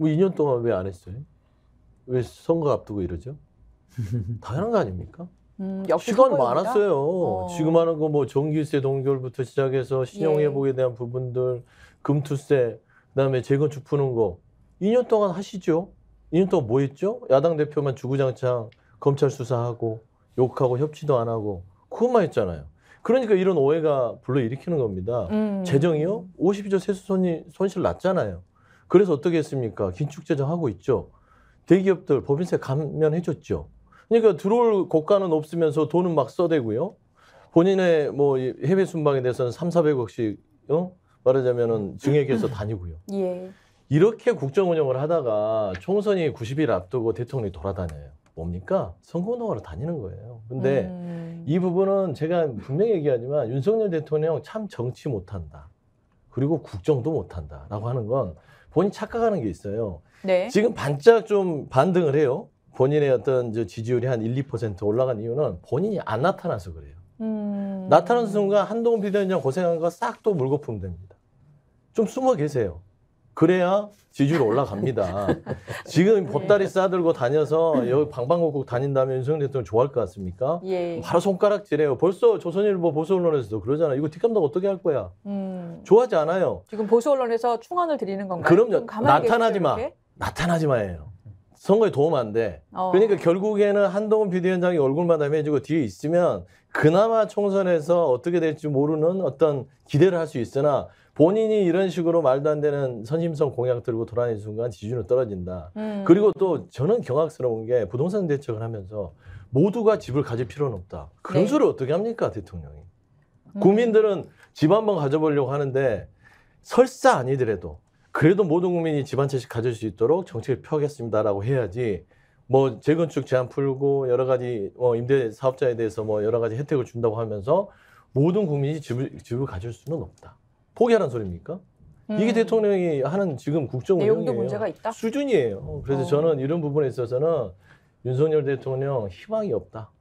뭐 2년 동안 왜 안 했어요? 왜 선거 앞두고 이러죠? 당연한 거 아닙니까? 역시 시간 선거입니다. 많았어요. 지금 하는 거 뭐 전기세 동결부터 시작해서 신용회복에 대한 부분들, 금투세, 그다음에 재건축 푸는 거 2년 동안 하시죠. 2년 동안 뭐 했죠? 야당 대표만 주구장창 검찰 수사하고 욕하고 협치도 안 하고 그것만 했잖아요. 그러니까 이런 오해가 불러일으키는 겁니다. 재정이요? 52조 세수 손실 났잖아요. 그래서 어떻게 했습니까? 긴축재정 하고 있죠. 대기업들 법인세 감면해줬죠. 그러니까 들어올 고가는 없으면서 돈은 막 써대고요. 본인의 뭐 해외 순방에 대해서는 300~400억씩 말하자면은 증액해서 다니고요. 예. 이렇게 국정 운영을 하다가 총선이 90일 앞두고 대통령이 돌아다녀요. 뭡니까? 선거 운동하러 다니는 거예요. 근데 이 부분은 제가 분명히 얘기하지만 윤석열 대통령 참 정치 못한다. 그리고 국정도 못한다라고 하는 건 본인 착각하는 게 있어요. 네. 지금 반짝 좀 반등을 해요. 본인의 어떤 지지율이 한 1~2% 올라간 이유는 본인이 안 나타나서 그래요. 나타나는 순간 한동훈 비대위원장 고생한 거 싹 또 물고 풀면 됩니다. 좀 숨어 계세요. 그래야 지지율 올라갑니다. 지금 보따리 싸들고 다녀서 여기 방방곡곡 다닌다면 윤석열 대통령 좋아할 것 같습니까? 예. 바로 손가락질해요. 벌써 조선일보 보수 언론에서도 그러잖아요. 이거 뒷감당 어떻게 할 거야? 좋아하지 않아요. 지금 보수 언론에서 충언을 드리는 건가요? 그럼요. 나타나지 마. 이렇게? 나타나지 마예요. 선거에 도움 안 돼. 그러니까 결국에는 한동훈 비대위원장이 얼굴만 해주고 뒤에 있으면 그나마 총선에서 어떻게 될지 모르는 어떤 기대를 할 수 있으나 본인이 이런 식으로 말도 안 되는 선심성 공약 들고 돌아다니는 순간 지지율은 떨어진다. 그리고 또 저는 경악스러운 게 부동산 대책을 하면서 모두가 집을 가질 필요는 없다. 그런 소리를 어떻게 합니까, 대통령이. 국민들은 집 한번 가져보려고 하는데 설사 아니더라도 그래도 모든 국민이 집 한 채씩 가질 수 있도록 정책을 펴겠습니다라고 해야지 뭐 재건축 제한 풀고 여러 가지 임대 사업자에 대해서 뭐 여러 가지 혜택을 준다고 하면서 모든 국민이 집을 가질 수는 없다. 포기하라는 소리입니까? 이게 대통령이 하는 지금 국정 운영이에요. 문제가 있다? 수준이에요. 그래서 저는 이런 부분에 있어서는 윤석열 대통령 희망이 없다.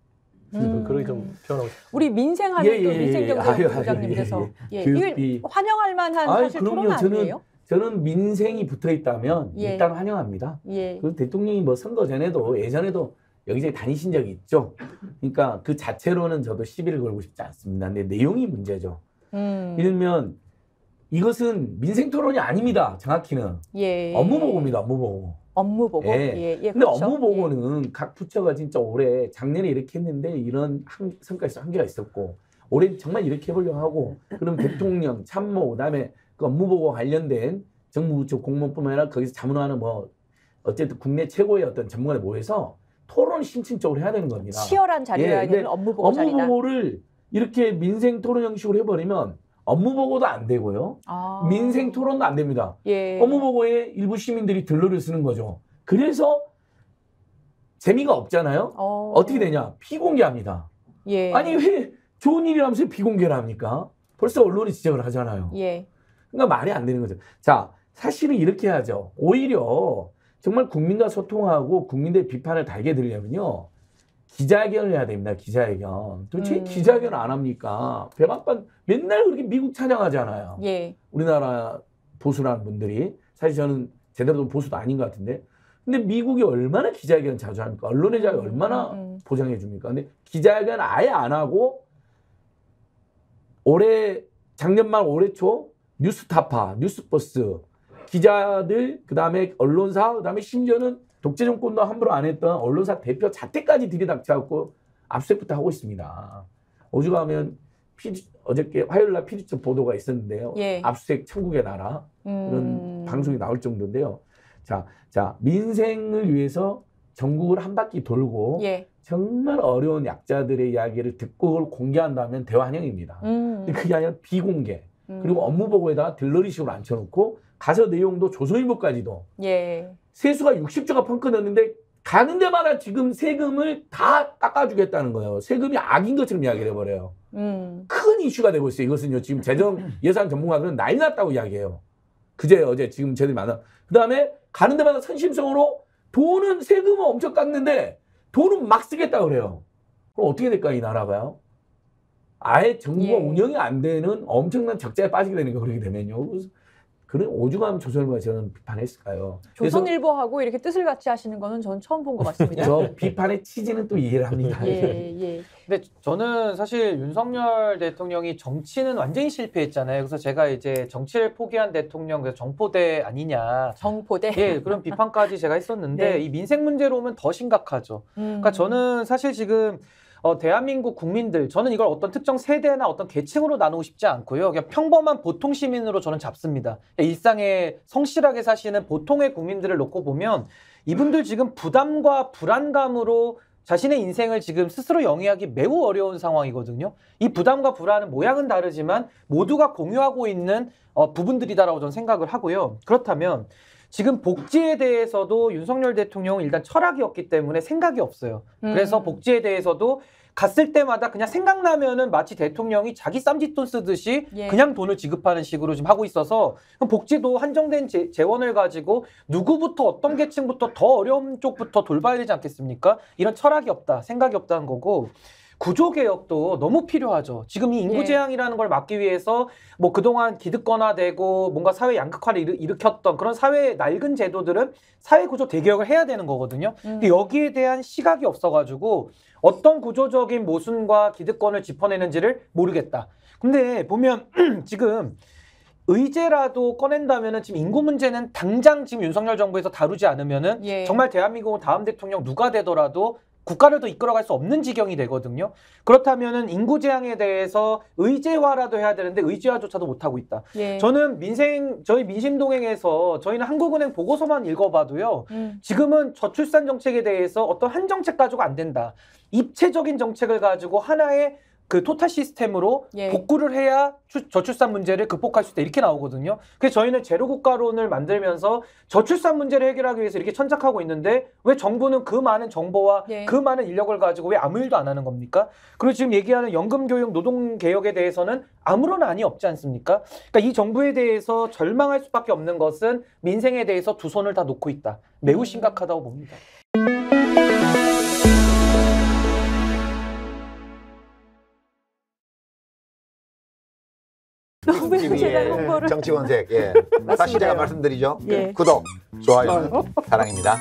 그렇게 좀 표현하고 싶습니다. 우리 민생하는 또 민생경제 부장님께서 이게 환영할 만한 사실 토론 아니에요? 저는 민생이 붙어 있다면 일단 환영합니다. 그 대통령이 뭐 선거 전에도 예전에도 여기저기 다니신 적이 있죠. 그러니까 그 자체로는 저도 시비를 걸고 싶지 않습니다. 근데 내용이 문제죠. 이러면 이것은 민생 토론이 아닙니다. 정확히는 업무 보고입니다. 업무 보고. 업무 보고. 근데 그렇죠. 업무 보고는 각 부처가 진짜 올해 작년에 이렇게 했는데 이런 성과에서 한계가 있었고 올해 정말 이렇게 해보려고 하고 그럼 대통령 참모 그다음에 그 업무 보고 관련된 정부 부처 공무원뿐만 아니라 거기서 자문하는 뭐 어쨌든 국내 최고의 어떤 전문가들 모여서 토론을 심층적으로 해야 되는 겁니다. 치열한 자리여야 되는 업무 보고 자리다. 업무 보고를 이렇게 민생 토론 형식으로 해버리면 업무 보고도 안 되고요. 민생 토론도 안 됩니다. 업무 보고에 일부 시민들이 들러를 쓰는 거죠. 그래서 재미가 없잖아요. 어떻게 되냐? 비공개합니다. 아니 왜 좋은 일이라면서 비공개를 합니까? 벌써 언론이 지적을 하잖아요. 그러니까 말이 안 되는 거죠. 자, 사실은 이렇게 하죠. 오히려 정말 국민과 소통하고 국민들의 비판을 달게 들려면요. 기자회견을 해야 됩니다. 기자회견. 도대체 기자회견을 안 합니까? 백악관 맨날 그렇게 미국 찬양하잖아요. 우리나라 보수라는 분들이. 사실 저는 제대로 보수도 아닌 것 같은데. 근데 미국이 얼마나 기자회견 자주 합니까? 언론의 자유 얼마나 보장해 줍니까? 근데 기자회견 아예 안 하고 작년 말 올해 초 뉴스타파, 뉴스버스, 기자들, 그 다음에 언론사, 그 다음에 심지어는 독재 정권도 함부로 안 했던 언론사 대표 자택까지 들이닥쳐갖고 압수수색부터 하고 있습니다. 오죽하면 어저께 화요일 날 피디처 보도가 있었는데요. 압수수색 천국의 나라 그런 방송이 나올 정도인데요. 자, 민생을 위해서 전국을 한 바퀴 돌고 정말 어려운 약자들의 이야기를 듣고 그걸 공개한다면 대환영입니다. 근데 그게 아니라 비공개. 그리고 업무 보고에다가 들러리식으로 앉혀놓고 가서 내용도 조선일보까지도 세수가 60조가 펑크냈는데 가는 데마다 지금 세금을 다 깎아주겠다는 거예요. 세금이 악인 것처럼 이야기를 해버려요. 큰 이슈가 되고 있어요. 이것은요. 지금 재정 예산 전문가들은 난리 났다고 이야기해요. 그제 어제 지금 저희들이 만나. 그 다음에 가는 데마다 선심성으로 돈은 세금은 엄청 깎는데 돈은 막 쓰겠다고 그래요. 그럼 어떻게 될까 이 나라가요? 아예 정부가 운영이 안 되는 엄청난 적자에 빠지게 되는 거 그렇게 되면요. 그런 오죽하면 조선일보가 저는 비판했을까요? 조선일보하고 이렇게 뜻을 같이 하시는 거는 전 처음 본 것 같습니다. 저 비판의 취지는 또 이해를 합니다. 예. 근데 저는 사실 윤석열 대통령이 정치는 완전히 실패했잖아요. 그래서 제가 이제 정치를 포기한 대통령, 그래서 정포대 아니냐. 정포대. 예, 그런 비판까지 제가 했었는데 네. 이 민생 문제로 오면 더 심각하죠. 그러니까 저는 사실 지금 대한민국 국민들, 저는 이걸 어떤 특정 세대나 어떤 계층으로 나누고 싶지 않고요. 그냥 평범한 보통 시민으로 저는 잡습니다. 일상에 성실하게 사시는 보통의 국민들을 놓고 보면 이분들 지금 부담과 불안감으로 자신의 인생을 지금 스스로 영위하기 매우 어려운 상황이거든요. 이 부담과 불안은 모양은 다르지만 모두가 공유하고 있는 부분들이다라고 저는 생각을 하고요. 그렇다면 지금 복지에 대해서도 윤석열 대통령은 일단 철학이 없기 때문에 생각이 없어요. 그래서 복지에 대해서도 갔을 때마다 그냥 생각나면은 마치 대통령이 자기 쌈짓돈 쓰듯이 그냥 돈을 지급하는 식으로 지금 하고 있어서 그럼 복지도 한정된 재원을 가지고 누구부터 어떤 계층부터 더 어려운 쪽부터 돌봐야 되지 않겠습니까? 이런 철학이 없다, 생각이 없다는 거고 구조개혁도 너무 필요하죠. 지금 이 인구재앙이라는 걸 막기 위해서 뭐 그동안 기득권화되고 뭔가 사회 양극화를 일으켰던 그런 사회의 낡은 제도들은 사회구조 대개혁을 해야 되는 거거든요. 근데 여기에 대한 시각이 없어가지고 어떤 구조적인 모순과 기득권을 짚어내는지를 모르겠다. 근데 보면 지금 의제라도 꺼낸다면은 지금 인구 문제는 당장 지금 윤석열 정부에서 다루지 않으면은 정말 대한민국 다음 대통령 누가 되더라도 국가를 더 이끌어갈 수 없는 지경이 되거든요. 그렇다면은 인구 재앙에 대해서 의제화라도 해야 되는데 의제화조차도 못하고 있다. 저는 저희 민심동행에서 저희는 한국은행 보고서만 읽어봐도요. 지금은 저출산 정책에 대해서 어떤 한 정책 가지고 안 된다. 입체적인 정책을 가지고 하나의 그 토탈 시스템으로 복구를 해야 저출산 문제를 극복할 수 있다 이렇게 나오거든요. 그래서 저희는 제로 국가론을 만들면서 저출산 문제를 해결하기 위해서 이렇게 천착하고 있는데 왜 정부는 그 많은 정보와 그 많은 인력을 가지고 왜 아무 일도 안 하는 겁니까? 그리고 지금 얘기하는 연금교육 노동개혁에 대해서는 아무런 안이 없지 않습니까? 그러니까 이 정부에 대해서 절망할 수밖에 없는 것은 민생에 대해서 두 손을 다 놓고 있다. 매우 심각하다고 봅니다. 정치권색. 다시 제가 말씀드리죠. 구독, 좋아요, 사랑입니다.